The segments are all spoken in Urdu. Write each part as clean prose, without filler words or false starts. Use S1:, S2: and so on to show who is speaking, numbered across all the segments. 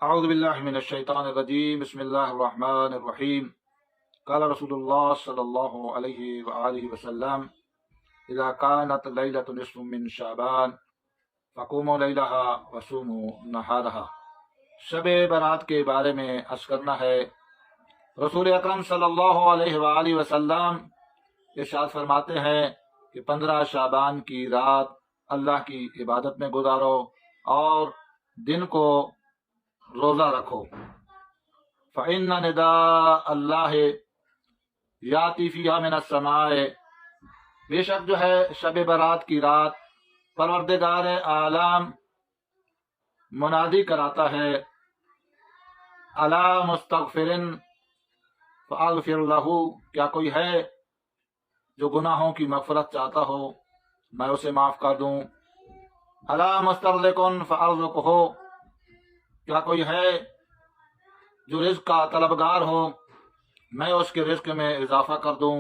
S1: اعوذ باللہ من الشیطان الرجیم بسم اللہ الرحمن الرحیم قال رسول اللہ صلی اللہ علیہ وآلہ وسلم اذا كانت لیلۃ نصف من شعبان فقوموا لیلها وصوموا نہارها۔ شب برات کے بارے میں عرض کرنا ہے، رسول اکرم صلی اللہ علیہ وآلہ وسلم ارشاد فرماتے ہیں کہ 15 شعبان کی رات اللہ کی عبادت میں گزارو اور دن کو روزہ رکھو۔ فإن نداء اللہ یاتی فیہا من السماء، بے شک جو ہے شب برات کی رات پروردگار عالم منادی کراتا ہے، الا مستغفر فاغفر لہ، کیا کوئی ہے جو گناہوں کی مغفرت چاہتا ہو میں اسے معاف کر دوں۔ الا مسترزق فارزقہ، کیا کوئی ہے جو رزق کا طلبگار ہو میں اس کے رزق میں اضافہ کر دوں۔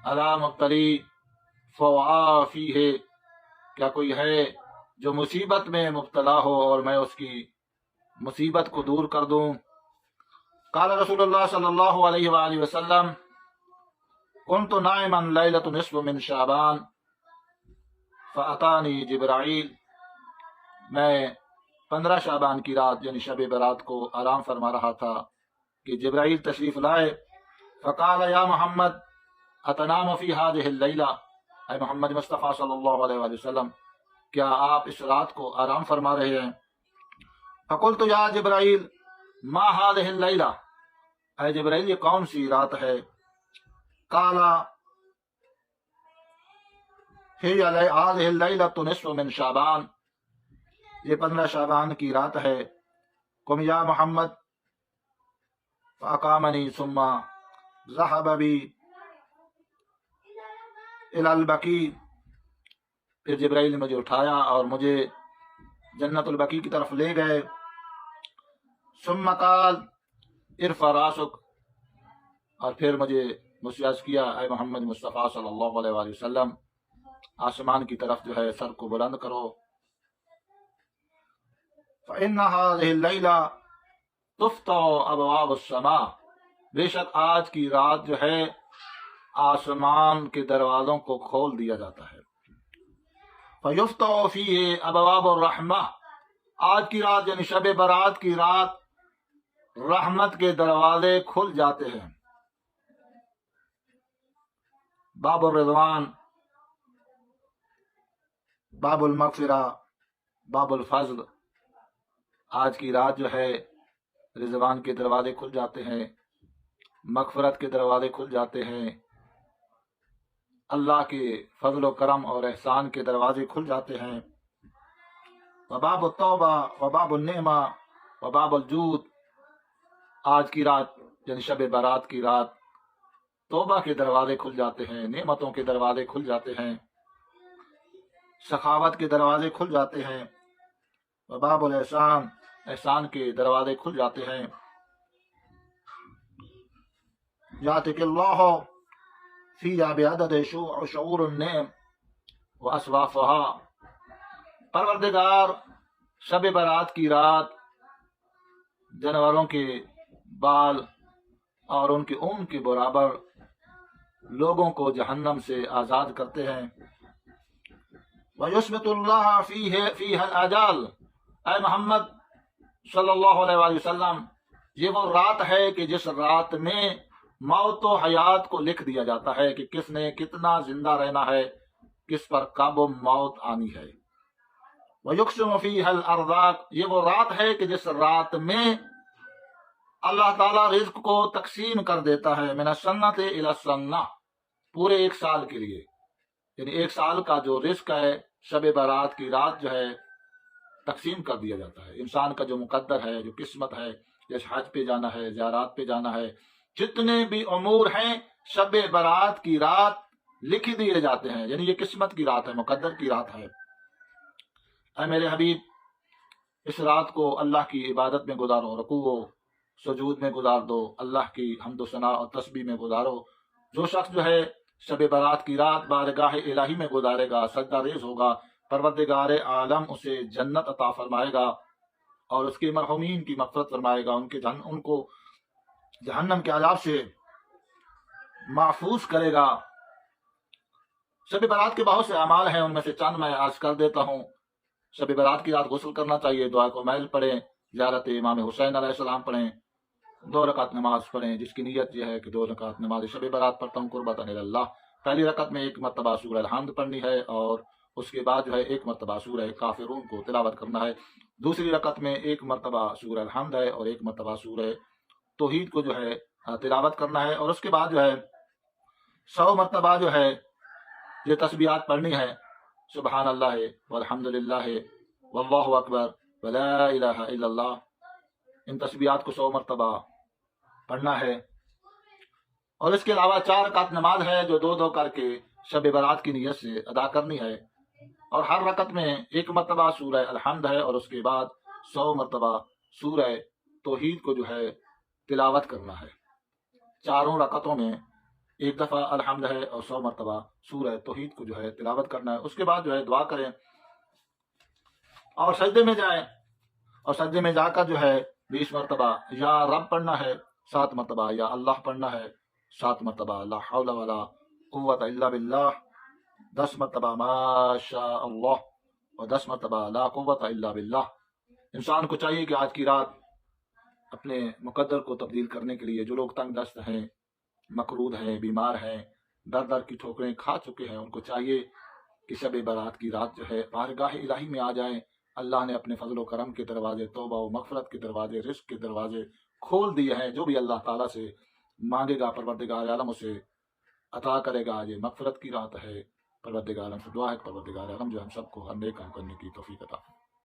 S1: الا مبتلی فعافیہ، کیا کوئی ہے جو مصیبت میں مبتلا ہو اور میں اس کی مصیبت کو دور کر دوں۔ قال رسول اللہ صلی اللہ علیہ وآلہ وسلم كنت نائما لیلۃ نصف من شعبان فاتانی جبرائیل، میں 15 شعبان کی رات یعنی شب برات کو آرام فرما رہا تھا کہ جبرائیل تشریف لائے۔ فقال یا محمد اتنام فی هذه اللیلہ، اے محمد مصطفیٰ صلی اللہ علیہ وآلہ وسلم کیا آپ اس رات کو آرام فرما رہے ہیں؟ فقلت یا جبرائیل ما هذه اللیلہ، اے جبرائیل یہ کون سی رات ہے؟ قال هي هذه اللیلۃ نصف من شعبان، یہ 15 شعبان کی رات ہے۔ قم یا محمد فاقامنی ثم ذهب بی الی البقیع، پھر جبرائیل نے مجھے اٹھایا اور مجھے جنت البقیع کی طرف لے گئے۔ ثم قال ارفع راسک، اور پھر مجھے مسیج کیا اے محمد مصطفیٰ صلی اللہ علیہ وآلہ وسلم آسمان کی طرف جو ہے سر کو بلند کرو۔ فإن هذه الليلة تفتح أبواب السماء، بے شک آج کی رات جو ہے آسمان کے دروازوں کو کھول دیا جاتا ہے۔ فيفتح فيه أبواب الرحمة، آج کی رات یعنی شب برات کی رات رحمت کے دروازے کھل جاتے ہیں۔ باب الرضوان، باب المغفرہ، باب الفضل، آج کی رات جو ہے رضوان کے دروازے کھل جاتے ہیں، مغفرت کے دروازے کھل جاتے ہیں، اللہ کے فضل و کرم اور احسان کے دروازے کھل جاتے ہیں۔ وباب التوبہ وباب النعمہ وباب الجود، آج کی رات یعنی شب برات کی رات توبہ کے دروازے کھل جاتے ہیں، نعمتوں کے دروازے کھل جاتے ہیں، سخاوت کے دروازے کھل جاتے ہیں۔ وباب الاحسان، احسان کے دروازے کھل جاتے ہیں۔ یاتک اللہ فی بعدد شعور النعم واصوافها، پروردگار شب برات کی رات جانوروں کے بال اور ان کے اون کے برابر لوگوں کو جہنم سے آزاد کرتے ہیں۔ وَيُثْبِتُ اللَّهَ فِيهَا الْآجَالَ، اے محمد صلی اللہ علیہ وآلہ وسلم یہ وہ رات ہے کہ جس رات میں موت و حیات کو لکھ دیا جاتا ہے کہ کس نے کتنا زندہ رہنا ہے، کس پر کب موت آنی ہے۔ وَيُقْسِمُ فِيهَا الْأَرْزَاقَ، یہ وہ رات ہے کہ جس رات میں اللہ تعالیٰ رزق کو تقسیم کر دیتا ہے، من السنۃ الی السنہ، پورے ایک سال کے لیے، یعنی ایک سال کا جو رزق ہے شب برات کی رات جو ہے تقسیم کر دیا جاتا ہے۔ انسان کا جو مقدر ہے، جو قسمت ہے، جیسے حج پہ جانا ہے، زیارات پہ جانا ہے، جتنے بھی امور ہیں شب برات کی رات لکھ دیے جاتے ہیں، یعنی یہ قسمت کی رات ہے، مقدر کی رات ہے۔ اے میرے حبیب اس رات کو اللہ کی عبادت میں گزارو، رکوع و سجود میں گزار دو، اللہ کی حمد و ثنا اور تسبیح میں گزارو۔ جو شخص جو ہے شب برات کی رات بارگاہ الہی میں گزارے گا، سجدہ ریز ہوگا، پروردگار عالم اسے جنت عطا فرمائے گا اور اس کے مرحومین کی مغفرت فرمائے گا، ان کو جہنم کے عذاب سے محفوظ کرے گا۔ شب برات کے بہت سے اعمال ہیں، ان میں سے چند میں عرض کر دیتا ہوں۔ شب برات کی رات غسل کرنا چاہیے، دعا کو میل پڑھیں، زیارت امام حسین علیہ السلام پڑھیں، 2 رکعت نماز پڑھیں جس کی نیت یہ ہے کہ 2 رکعت نماز شب برات پڑھتا ہوں قربتاً اللہ۔ پہلی رکعت میں 1 مرتبہ سورہ الحمد پڑھنی ہے اور اس کے بعد 1 مرتبہ سورہ کافرون کو تلاوت کرنا ہے۔ دوسری رکعت میں 1 مرتبہ سورہ الحمد ہے اور 1 مرتبہ سورہ توحید کو تلاوت کرنا ہے، اور اس کے بعد 100 مرتبہ یہ تسبیحات پڑھنی ہے، سبحان اللہ والحمد للہ واللہ اکبر ولا الہ الا اللہ۔ ان تسبیحات کو 100 مرتبہ پڑھنا ہے، اور اس کے علاوہ 4 رکعت نماز ہے جو 2 کر کے شب برات کی نیت سے ادا کرنی ہے، اور ہر رکعت میں 1 مرتبہ سورہ الحمد ہے اور اس کے بعد 100 مرتبہ سورہ توحید کو تلاوت کرنا ہے۔ چاروں رکعتوں میں 1 دفعہ الحمد ہے اور 100 مرتبہ سورہ توحید کو تلاوت کرنا ہے۔ اس کے بعد دعا کریں اور سجدے میں جائیں، اور سجدے میں جا کر 20 مرتبہ یا رب پڑھنا ہے، 7 مرتبہ یا اللہ پڑھنا ہے، 7 مرتبہ لا حول ولا قوت الا باللہ، 10 مرتبہ ما شاء اللہ، اور 10 مرتبہ لا قوت الا باللہ۔ انسان کو چاہیے کہ آج کی رات اپنے مقدر کو تبدیل کرنے کے لیے، جو لوگ تنگ دست ہیں، مقروض ہیں، بیمار ہیں، در کی ٹھوکریں کھا چکے ہیں، ان کو چاہیے کہ شب برات کی رات بارگاہ الہی میں آ جائیں۔ اللہ نے اپنے فضل و کرم کے دروازے، توبہ و مغفرت کے دروازے، رزق کے دروازے کھول دیے ہیں۔ جو بھی اللہ تعالیٰ سے مانگے گا پروردگار عالم اسے عطا کرے گا۔ یہ مغفرت کی رات ہے، پروردگار عالم سے دعا ہے کہ پروردگار عالم ہم سب کو ہر نیک کام کرنے کی توفیق عطا فرمائے۔